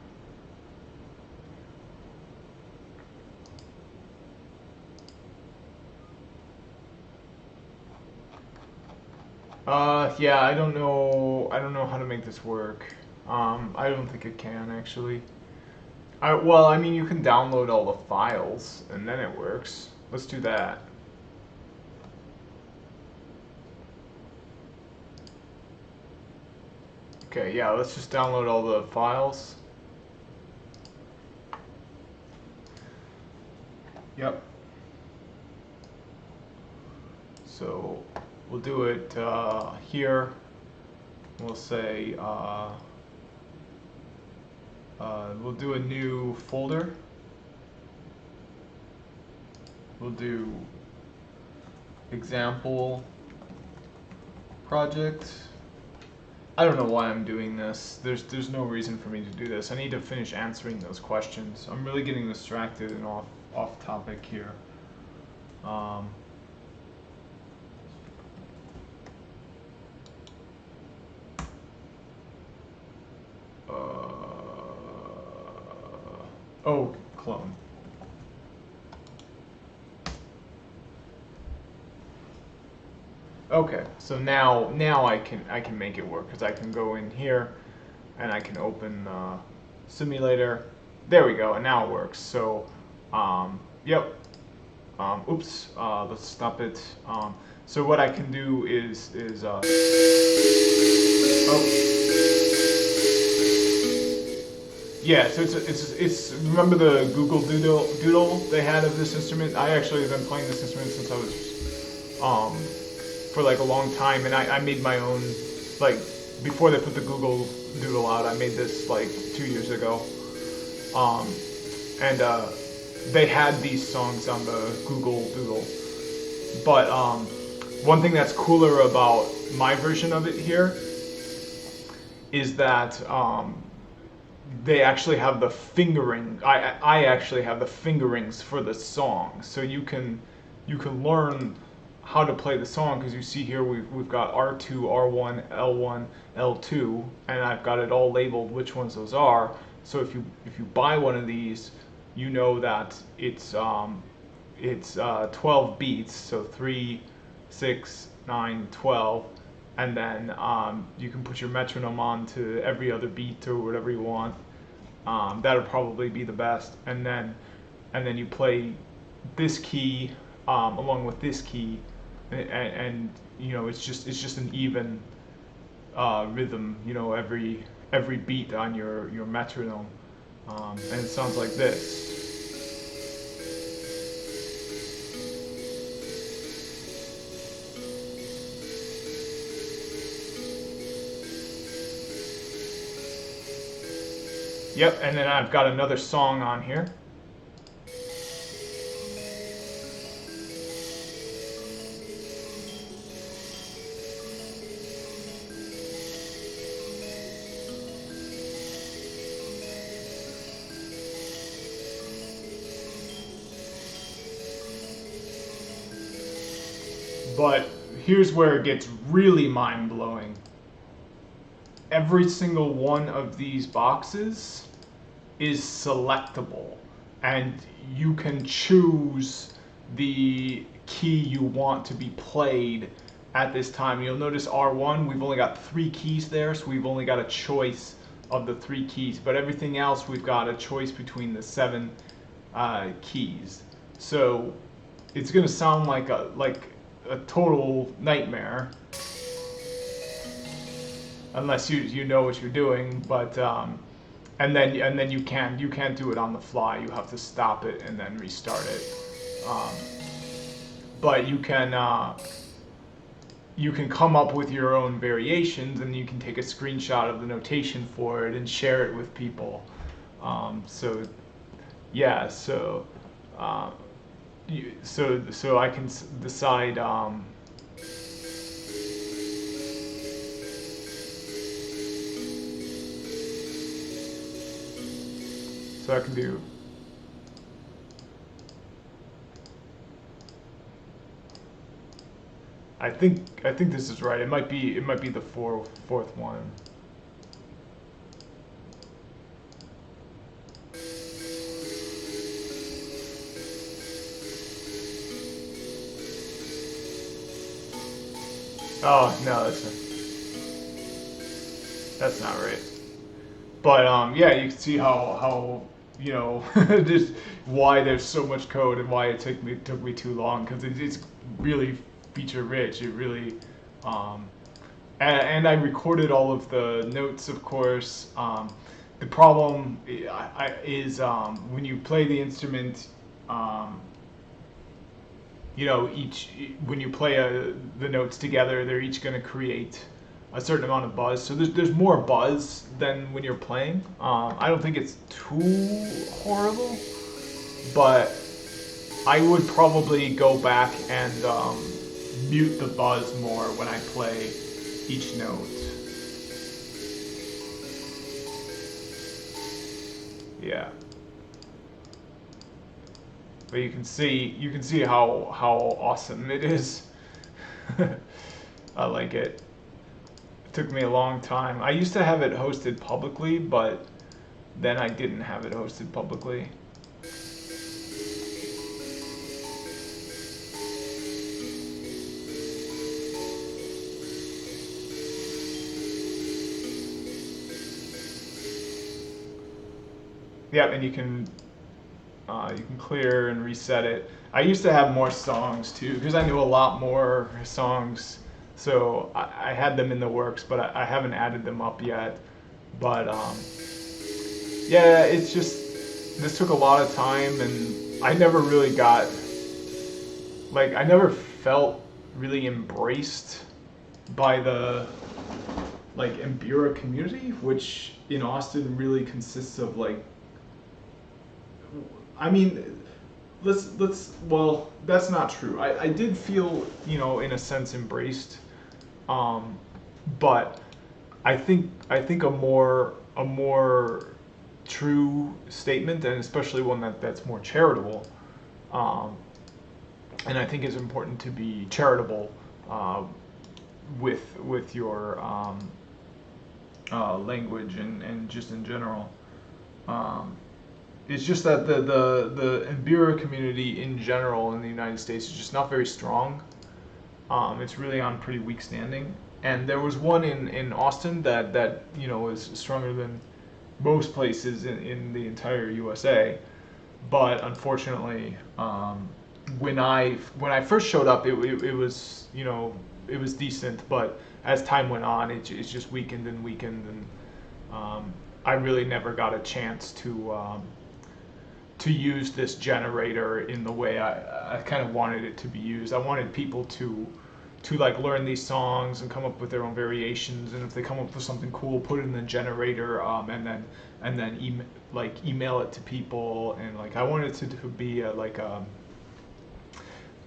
Yeah, I don't know how to make this work. I don't think it can actually. Well, I mean, you can download all the files and then it works. Let's do that. Okay, yeah, let's just download all the files. So we'll do it here. We'll say we'll do a new folder. We'll do example project. I don't know why I'm doing this. There's no reason for me to do this. I need to finish answering those questions. I'm really getting distracted and off topic here. Oh, clone. Okay, so now I can make it work because I can go in here and I can open the simulator. There we go, and now it works. So, yep. Oops. Let's stop it. So what I can do is oh. Yeah, so it's remember the Google Doodle they had of this instrument? I actually have been playing this instrument since I was for like a long time, and I made my own, like, before they put the Google Doodle out, I made this like 2 years ago. And they had these songs on the Google Doodle. But one thing that's cooler about my version of it here is that they actually have the fingering. I actually have the fingerings for the song, so you can learn how to play the song, because you see here we've got R2, R1, L1, L2, and I've got it all labeled which ones those are. So if you buy one of these, you know that it's 12 beats, so 3, 6, 9, 12, and then you can put your metronome on to every other beat or whatever you want. That'll probably be the best, and then you play this key along with this key, and you know it's just an even rhythm, you know, every beat on your metronome, and it sounds like this. Yep, and then I've got another song on here. But here's where it gets really mind-blowing. Every single one of these boxes is selectable, and you can choose the key you want to be played at this time. You'll notice R1, we've only got 3 keys there, so we've only got a choice of the 3 keys, but everything else we've got a choice between the 7 keys. So it's going to sound like a total nightmare unless you know what you're doing, but and then you can't do it on the fly. You have to stop it and then restart it. But you can come up with your own variations, and you can take a screenshot of the notation for it and share it with people. So yeah, so I can decide. So I can do. I think this is right. It might be the fourth one. Oh no, that's not right. But yeah, you can see how you know just why there's so much code and why it took me too long, because it's really feature rich. It really and I recorded all of the notes, of course. The problem is when you play the instrument, when you play the notes together, they're each going to create a certain amount of buzz. So there's more buzz than when you're playing. I don't think it's too horrible, but I would probably go back and mute the buzz more when I play each note. Yeah. But you can see how awesome it is. I like it. It took me a long time. I used to have it hosted publicly, but then I didn't have it hosted publicly. Yeah, and you can clear and reset it. I used to have more songs too, because I knew a lot more songs, so I had them in the works, but I haven't added them up yet. But yeah, it's just, this took a lot of time, and I never really I never felt really embraced by the Mbira community, which in Austin really consists of I mean, well, that's not true. I did feel, in a sense embraced, but I think a more true statement, and especially one that's more charitable, and I think it's important to be charitable with your language and just in general. It's just that the Mbira community in general in the United States is just not very strong. It's really on pretty weak standing. And there was one in Austin that is stronger than most places in the entire USA. But unfortunately, when I first showed up, it was it was decent. But as time went on, it's just weakened and weakened, and I really never got a chance to use this generator in the way I kind of wanted it to be used. I wanted people to learn these songs and come up with their own variations, and if they come up with something cool, put it in the generator, and then email it to people, and I wanted it to be a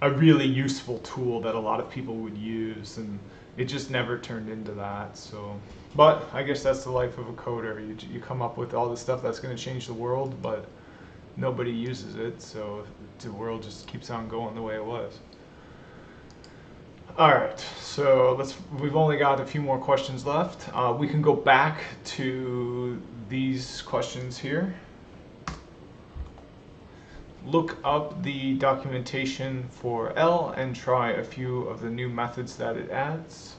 really useful tool that a lot of people would use, and it just never turned into that. So, but I guess that's the life of a coder. You come up with all this stuff that's going to change the world, but nobody uses it, so the world just keeps on going the way it was. All right, so we've only got a few more questions left. We can go back to these questions here. Look up the documentation for L and try a few of the new methods that it adds.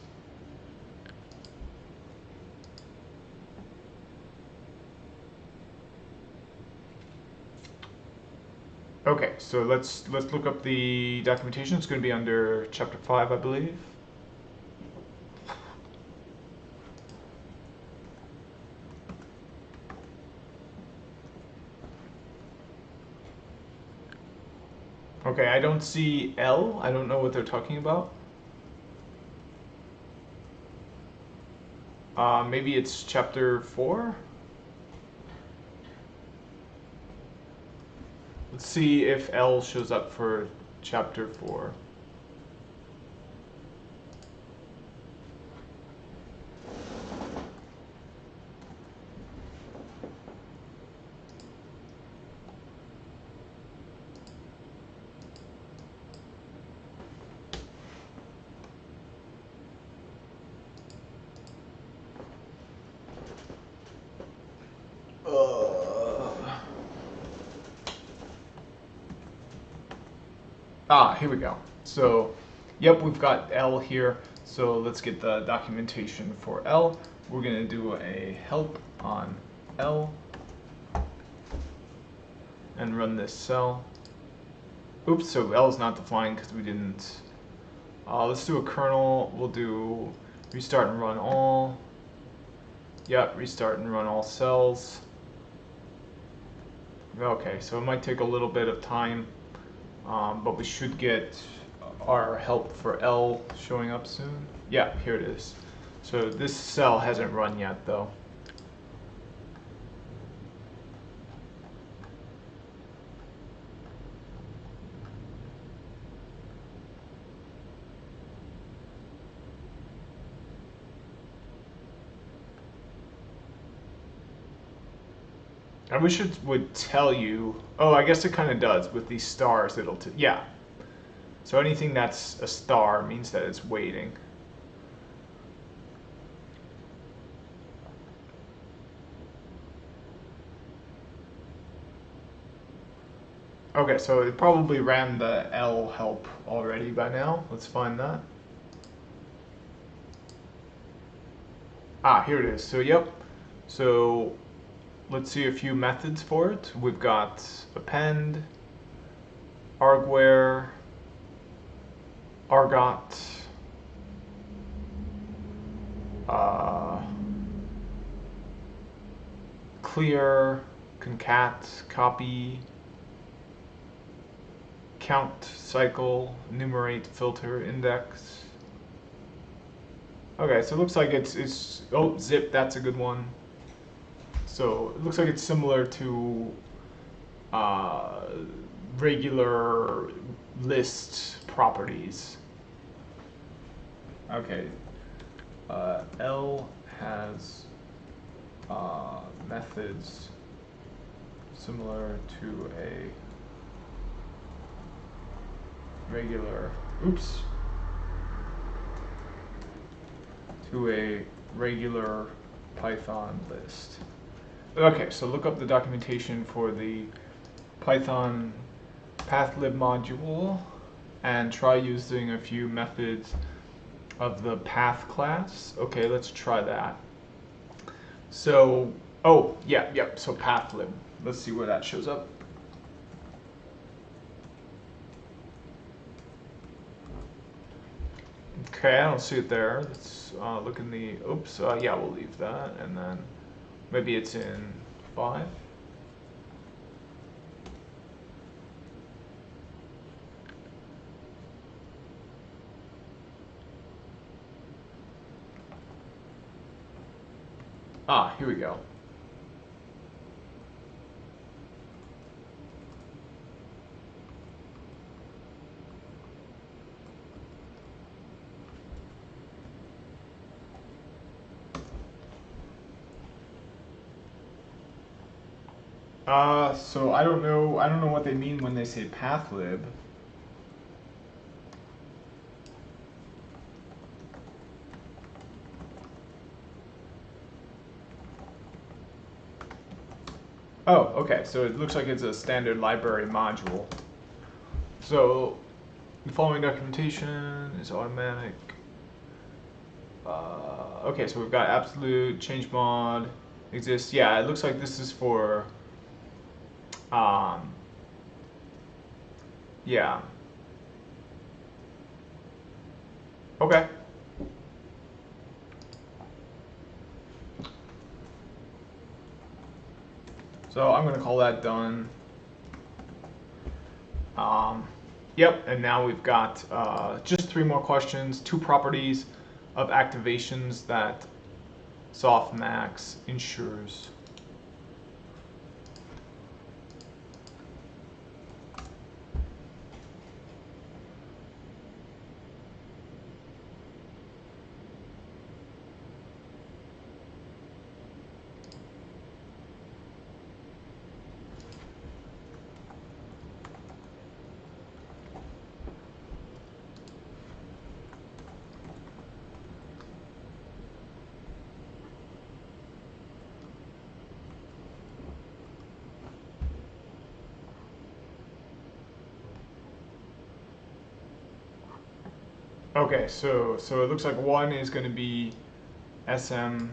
Okay, so let's look up the documentation. It's going to be under chapter 5, I believe. Okay, I don't see L. I don't know what they're talking about. Maybe it's chapter 4? Let's see if L shows up for chapter 4. Here we go. So, yep, we've got L here. So let's get the documentation for L. We're going to do a help on L and run this cell. Oops, so L is not defined because we didn't. Let's do a kernel. We'll do restart and run all. Yep, restart and run all cells. Okay, so it might take a little bit of time. But we should get our help for L showing up soon? Yeah, here it is. So this cell hasn't run yet though. I wish it would tell you. Oh, I guess it kind of does with these stars. Yeah. So anything that's a star means that it's waiting. Okay, so it probably ran the L help already by now. Let's find that. Ah, here it is. So yep. So let's see a few methods for it. We've got append, argware, argot, clear, concat, copy, count, cycle, enumerate, filter, index. Okay, so it looks like it's oh, zip, that's a good one. So it looks like it's similar to regular list properties. Okay, L has methods similar to a regular, to a regular Python list. Okay, so look up the documentation for the Python pathlib module and try using a few methods of the path class. Okay, let's try that. So, oh, yeah, so pathlib. Let's see where that shows up. Okay, I don't see it there. Let's look in the, yeah, we'll leave that, and then maybe it's in 5. Ah, here we go. So I don't know what they mean when they say pathlib. Oh, okay, so it looks like it's a standard library module. So the following documentation is automatic. Okay, so we've got absolute, change mod, exists. Yeah, it looks like this is for, yeah. Okay. So I'm going to call that done. Yep, and now we've got just 3 more questions, 2 properties of activations that softmax ensures. Okay, so it looks like 1 is going to be SMAX,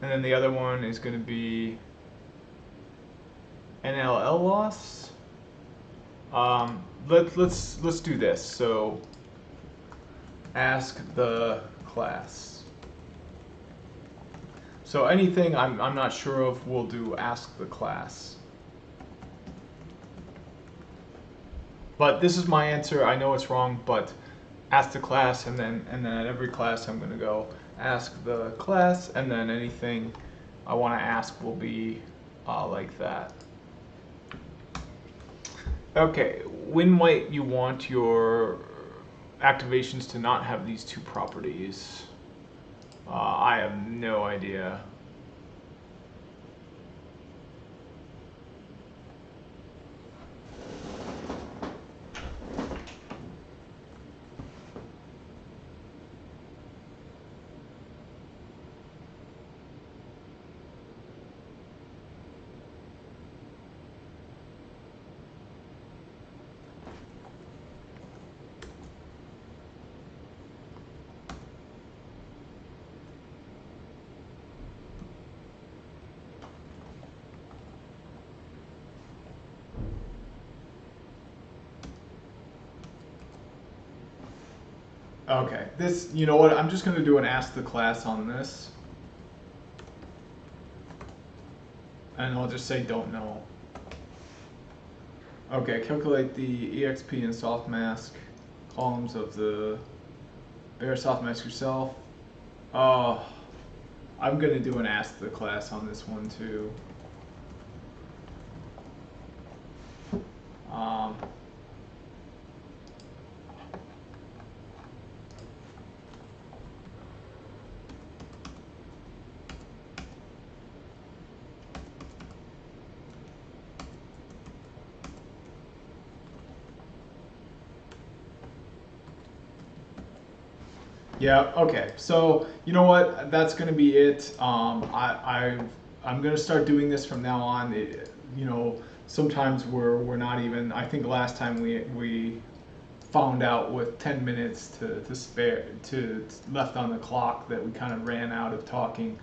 and then the other one is going to be NLL loss. Let's do this. So ask the class. So anything I'm not sure of, we'll do ask the class. But this is my answer. I know it's wrong, but ask the class, and then at every class I'm going to go ask the class, and then anything I want to ask will be like that. Okay, when might you want your activations to not have these two properties? I have no idea. Okay, this, you know what, I'm just going to do an ask the class on this. And I'll just say don't know. Okay, calculate the EXP and soft mask columns of the bear soft mask yourself. Oh, I'm going to do an ask the class on this one too. Yeah, okay. So, you know what? That's going to be it. I'm going to start doing this from now on. You know, sometimes we're not even, I think last time we found out with 10 minutes to spare, to left on the clock, that we kind of ran out of talking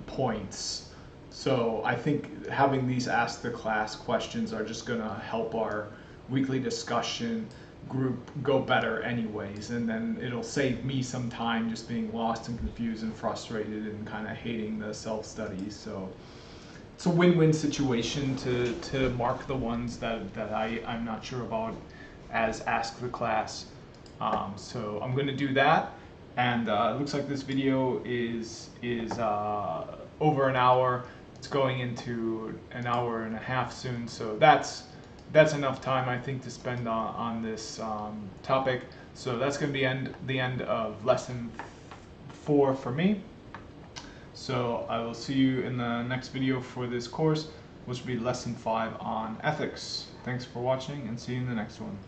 points. So I think having these ask the class questions are just going to help our weekly discussion group go better anyways, and then it'll save me some time just being lost and confused and frustrated and kind of hating the self-study. So it's a win-win situation to mark the ones that I'm not sure about as ask the class. So I'm going to do that, and it looks like this video is over an hour. It's going into an hour and a half soon, so that's enough time, I think, to spend on this topic. So that's going to be the end of lesson 4 for me. So I will see you in the next video for this course, which will be lesson 5 on ethics. Thanks for watching, and see you in the next one.